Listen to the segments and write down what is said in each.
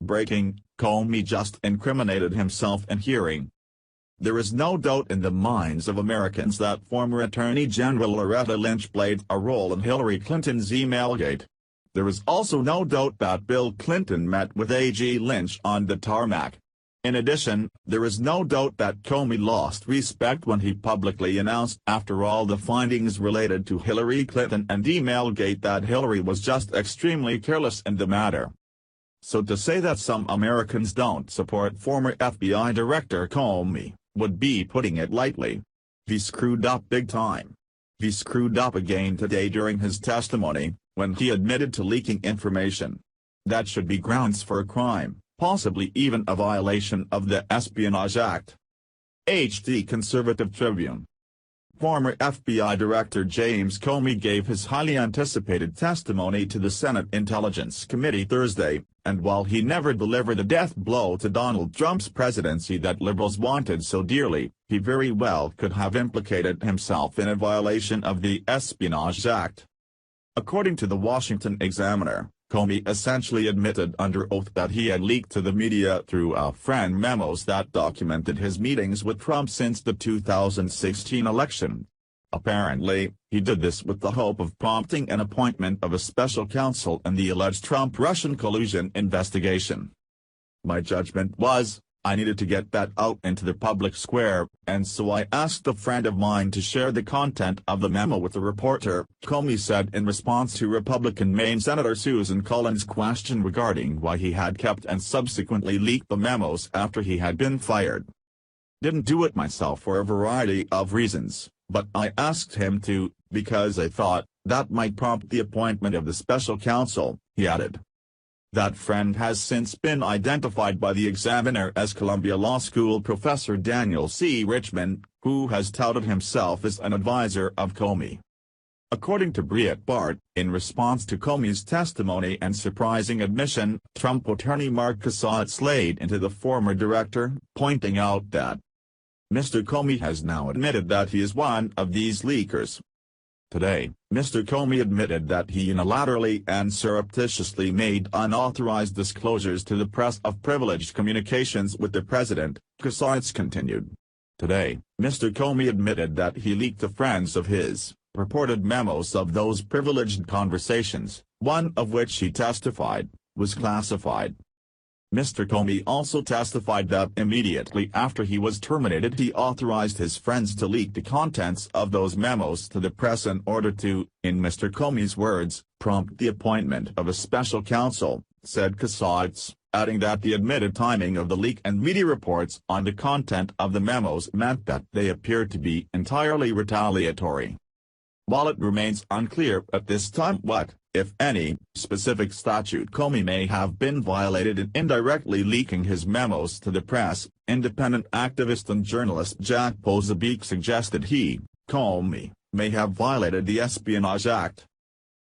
Breaking: Comey just incriminated himself in hearing. There is no doubt in the minds of Americans that former Attorney General Loretta Lynch played a role in Hillary Clinton's emailgate. There is also no doubt that Bill Clinton met with AG Lynch on the tarmac. In addition, there is no doubt that Comey lost respect when he publicly announced after all the findings related to Hillary Clinton and emailgate that Hillary was just extremely careless in the matter. So to say that some Americans don't support former FBI Director Comey would be putting it lightly. He screwed up big time. He screwed up again today during his testimony, when he admitted to leaking information. That should be grounds for a crime, possibly even a violation of the Espionage Act. HT Conservative Tribune. Former FBI Director James Comey gave his highly anticipated testimony to the Senate Intelligence Committee Thursday, and while he never delivered the death blow to Donald Trump's presidency that liberals wanted so dearly, he very well could have implicated himself in a violation of the Espionage Act. According to the Washington Examiner, Comey essentially admitted under oath that he had leaked to the media through a friend memos that documented his meetings with Trump since the 2016 election. Apparently, he did this with the hope of prompting an appointment of a special counsel in the alleged Trump-Russian collusion investigation. My judgment was, I needed to get that out into the public square, and so I asked a friend of mine to share the content of the memo with the reporter, Comey said in response to Republican Maine Senator Susan Collins' question regarding why he had kept and subsequently leaked the memos after he had been fired. Didn't do it myself for a variety of reasons, but I asked him to, because I thought that might prompt the appointment of the special counsel, he added. That friend has since been identified by the Examiner as Columbia Law School professor Daniel C. Richman, who has touted himself as an advisor of Comey. According to Breitbart, in response to Comey's testimony and surprising admission, Trump attorney Mark Cassatt laid into the former director, pointing out that Mr. Comey has now admitted that he is one of these leakers. Today, Mr. Comey admitted that he unilaterally and surreptitiously made unauthorized disclosures to the press of privileged communications with the president, Cassatt continued. Today, Mr. Comey admitted that he leaked to friends of his purported memos of those privileged conversations, one of which he testified was classified. Mr. Comey also testified that immediately after he was terminated he authorized his friends to leak the contents of those memos to the press in order to, in Mr. Comey's words, prompt the appointment of a special counsel, said Cassatt, adding that the admitted timing of the leak and media reports on the content of the memos meant that they appeared to be entirely retaliatory. While it remains unclear at this time what, if any, specific statute Comey may have been violated in indirectly leaking his memos to the press, independent activist and journalist Jack Posobiec suggested he, Comey, may have violated the Espionage Act.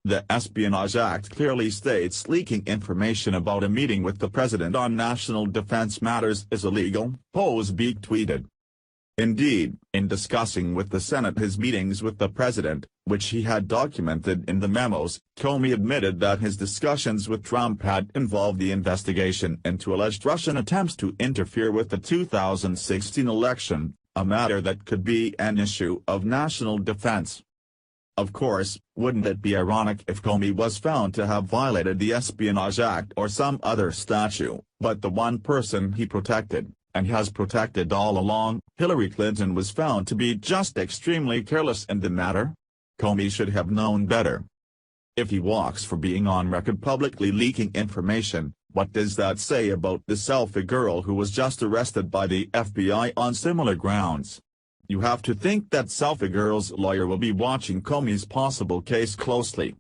The Espionage Act clearly states leaking information about a meeting with the president on national defense matters is illegal, Posobiec tweeted. Indeed, in discussing with the Senate his meetings with the president, which he had documented in the memos, Comey admitted that his discussions with Trump had involved the investigation into alleged Russian attempts to interfere with the 2016 election, a matter that could be an issue of national defense. Of course, wouldn't it be ironic if Comey was found to have violated the Espionage Act or some other statute, but the one person he protected, and has protected all along, Hillary Clinton, was found to be just extremely careless in the matter? Comey should have known better. If he walks for being on record publicly leaking information, what does that say about the selfie girl who was just arrested by the FBI on similar grounds? You have to think that selfie girl's lawyer will be watching Comey's possible case closely.